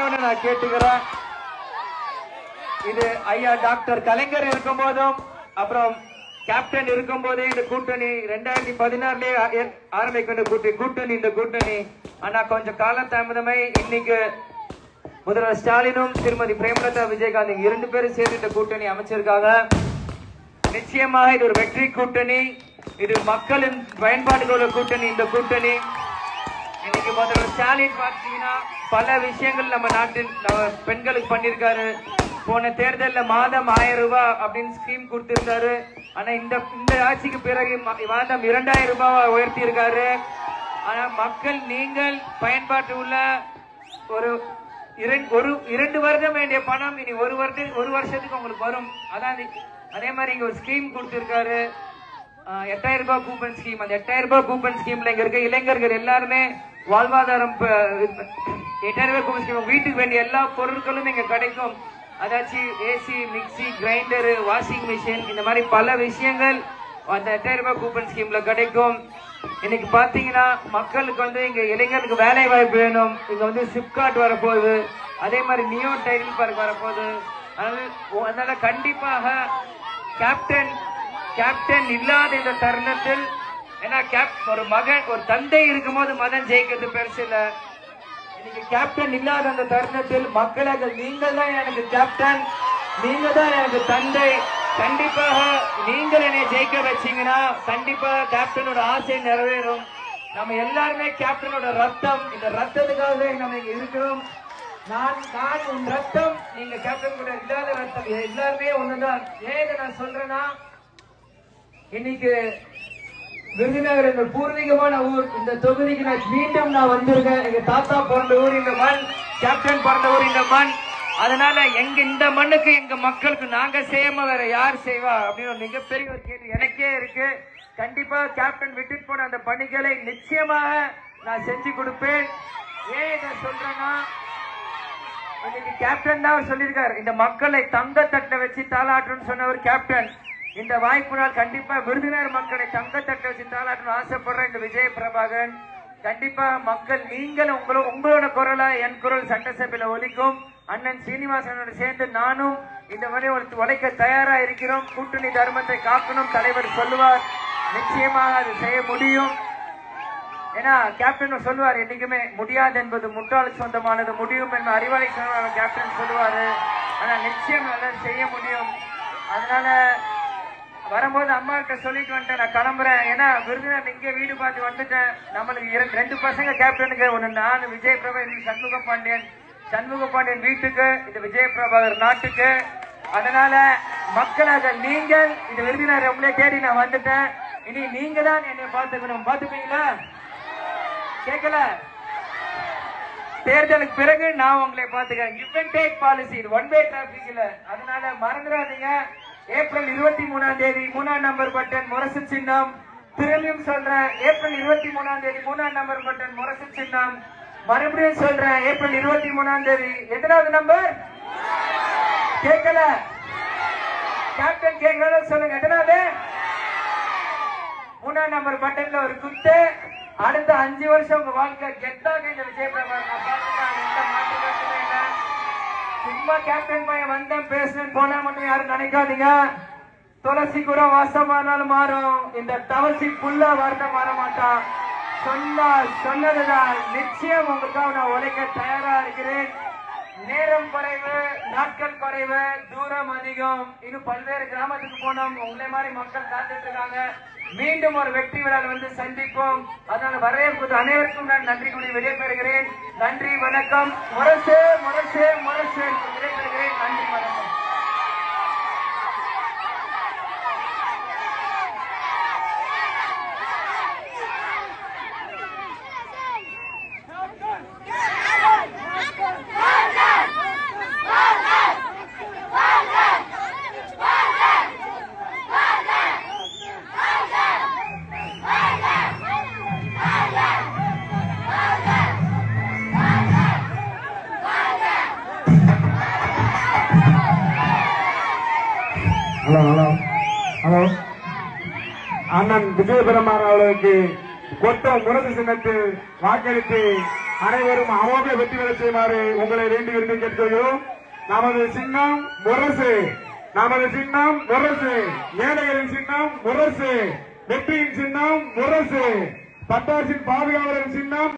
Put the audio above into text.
நான் கேட்டுக்கிறேன். இது ஐயா டாக்டர் கலைஞர் இருக்கும் போதும் அப்புறம் கேப்டன் இருக்கும் போதே இந்த கூட்டணி 2016 ஆரம்பிக்கின்ற கூட்டணி இந்த கூட்டணி. ஆனா கொஞ்சம் கால தாமதமை இன்னைக்கு முதல்வர் ஸ்டாலினும் திருமதி பிரேமலதா விஜயகாந்த் 2 பேரும் சேர்ந்து இந்த கூட்டணி அமைச்சிருக்காங்க. நிச்சயமாக இது ஒரு வெற்றி கூட்டணி. இது மக்களின் பயன்பாடுகளோட கூட்டணி. இந்த கூட்டணி இன்னைக்கு முதல்வர் ஸ்டாலின் பார்த்தீங்கன்னா பல விஷயங்கள் நம்ம நாட்டில் பெண்களுக்கு பண்ணிருக்காரு. போன தேர்தலில் மாதம் 1000 ரூபாய் அப்படின்னு ஸ்கீம் கொடுத்திருந்தாரு. ஆனா இந்த ஆட்சிக்கு பிறகு மாதம் 2000 ரூபாய் உயர்த்தி இருக்காரு. ஆனா மக்கள் நீங்கள் பயன்பாட்டு உள்ள ஒரு 2 வருடம் வேண்டிய பணம் இனி ஒரு வருஷத்துக்கு உங்களுக்கு வரும். அதான் அதே மாதிரி இங்க ஒரு ஸ்கீம் கொடுத்திருக்காரு, 8000 ரூபாய் கூப்பன் ஸ்கீம். அந்த 8000 ரூபாய் கூப்பன் ஸ்கீம்ல இங்க இருக்க இளைஞர்கள் எல்லாருமே வாழ்வாதாரம் 8000 ரூபாய் கூப்பன் ஸ்கீம் வீட்டுக்கு வேண்டிய எல்லா பொருட்களும் இங்க கிடைக்கும். அதாச்சும் AC, mixie, grinder, washing machine, இந்த மாதிரி பல விஷயங்கள் அந்த 8000 ரூபாய் கூப்பன் ஸ்கீம்ல கிடைக்கும். இன்னைக்கு பாத்தீங்கன்னா மக்களுக்கு இங்க இளைஞருக்கு வேலை வாய்ப்பு வேணும். இங்க சிப்காட் வரப்போகுது, அதே மாதிரி நியோ டைட்டில் பார்க் வரப்போகுது. அதனால கண்டிப்பாக கேப்டன் இல்லாத இந்த தருணத்தில், ஏன்னா ஒரு தந்தை இருக்கும்போது மதம் ஜெயிக்கிறது பெருசு இல்ல. இன்னைக்கு கேப்டன் இல்லாத அந்த தருணத்தில் மக்களாக நீங்கள் தான் எனக்கு கேப்டன், நீங்க தான் எனக்கு தந்தை. கண்டிப்பாக நீங்கள் என்னை ஜெயிக்க வச்சீங்கன்னா கண்டிப்பா கேப்டனோட ஆசை நிறைவேறும். நம்ம எல்லாருமே கேப்டனோட ரத்தம். இந்த ரத்தத்துக்காக நம்ம இங்க இருக்கிறோம். நான் உன் ரத்தம், நீங்க கேப்டன் கூட இல்லாத ரத்தம். எல்லாருமே ஒண்ணுதான். ஏன் நான் சொல்றேன்னா, இன்னைக்கு விருதுநகர் எங்க பூர்வீகமான ஊர். இந்த தொகுதிக்கு மீண்டும் நான் வந்திருக்கேன். எங்க தாத்தா பிறந்த ஊர் இந்த மண், கேப்டன் பிறந்த ஊர் இந்த மண். அதனால இந்த மண்ணுக்கு எங்க மக்களுக்கு நாங்க செய்யாம வேற யார் செய்வா அப்படின்னு ஒரு மிகப்பெரிய ஒரு கேள்வி எனக்கே இருக்கு. கண்டிப்பா கேப்டன் விட்டுட்டு போன அந்த பணிகளை நிச்சயமாக நான் செஞ்சு கொடுப்பேன். ஏன் இதை சொல்றேன்னா, இன்னைக்கு கேப்டன் தான் சொல்லியிருக்காரு, இந்த மக்களை தங்க தட்டை வச்சு தாளாட்டுன்னு சொன்னவர் கேப்டன். இந்த வாய்ப்பு நாள் கண்டிப்பா விருதுநகர் மக்களை தங்க தட்டை வச்சு தாளாட்டணும் ஆசைப்படுற இந்த விஜய பிரபாகரன். கண்டிப்பா மக்கள் நீங்கள் உங்களோட குரலா என் குரல் சட்டசபையில ஒலிக்கும். அண்ணன் சீனிவாசனோட சேர்ந்து நானும் இந்த மாதிரி உழைக்க தயாரா இருக்கிறோம். கூட்டணி தர்மத்தை காக்கணும் தலைவர் சொல்லுவார், நிச்சயமாக அது செய்ய முடியும். ஏன்னா கேப்டன் சொல்லுவார், என்னைக்குமே முடியாது என்பது முட்டாளுக்கு சொந்தமானது, முடியும் என்பது அறிவாளி கேப்டன் சொல்லுவாரு. ஆனா நிச்சயம் எல்லாம் செய்ய முடியும். அதனால வரும்போது அம்மா கிட்ட சொல்லிட்டு வந்துட்டேன், நான் கிளம்புறேன். ஏன்னா விருதுநகர் இங்கே வீடு பார்த்து வந்துட்டேன். நம்மளுக்கு 2 பசங்க கேப்டனுக்கு, ஒன்னு நான் விஜய் பிரபாகர், சண்முக பாண்டியன் வீட்டுக்கு, இது விஜய் பிரபாகர் நாட்டுக்கு. அதனால மக்களாக நீங்கள் இந்த விருதுநகர் உங்களே தேடி நான் வந்துட்டேன். இனி நீங்க தான் என்னை பார்த்துக்கணும். பார்த்துப்பீங்களா? கேட்கல? தேர்தலுக்கு பிறகு நான் உங்களை பார்த்துக்கிறேன். கிவ் அண்ட் டேக் பாலிசி, இது ஒன் வே டிராபிக் இல்ல. அதனால மறந்துடாதீங்க. ஏப்ரல் 23ஆம் தேதி 3ஆம் நம்பர் பட்டன் முரசு சின்னம். திரும்பியும் சொல்றேன், ஏப்ரல் 23ஆம் தேதி 3ஆம் நம்பர் பட்டன் முரசு சின்னம். மறுபடியும் சொல்றேன், ஏப்ரல் 23ஆம் தேதி எத்தனாவது நம்பர்? கேட்கல? கேப்டன் கேட்கல சொல்லுங்க, எத்தனாவது? 3ஆம் நம்பர் பட்டன்ல ஒரு குத்து. அடுத்த 5 வருஷம் உங்க வாழ்க்கை கெத்தாக இந்த விஜய் பிரபாகர் சும்மா கேப்டன் பையன் வந்தேன் பேசுறேன் போனா மட்டும் யாரும் நினைக்காதீங்க. துளசி கூட வாசமானாலும் மாறும், இந்த தவசி புல்ல வார்த்தை மாற மாட்டான். சொன்னதுதான். நிச்சயம் உங்களுக்காக நான் உழைக்க தயாரா இருக்கிறேன். நேரம் குறைவு, நாட்கள் குறைவு, தூரம் அதிகம். இன்னும் பல்வேறு கிராமத்துக்கு போனோம். உங்களை மாதிரி மக்கள் காத்துட்டு இருக்காங்க. மீண்டும் ஒரு வெற்றி விழாவில் சந்திப்போம். அதனால வரவேற்பது அனைவருக்கும் நான் நன்றி கூறி விடைபெறுகிறேன். நன்றி, வணக்கம். முரசு விடைபெறுகிறேன். நன்றி, வணக்கம். ஹலோ அண்ணன் விஜய பெருமாள் அவர்களுக்கு கொட்ட முரசு சின்னத்தில் வாக்களித்து அனைவரும் அமோக வெற்றி பெற செய்யுமாறு உங்களை வேண்டி விரும்பி கேட்கிறோம். நமது சின்னம் முரசு, நமது சின்னம் முரசு, ஏழைகளின் சின்னம் முரசு, வெற்றியின் சின்னம் முரசு, பட்டாசின் பாதுகாவலரின் சின்னம்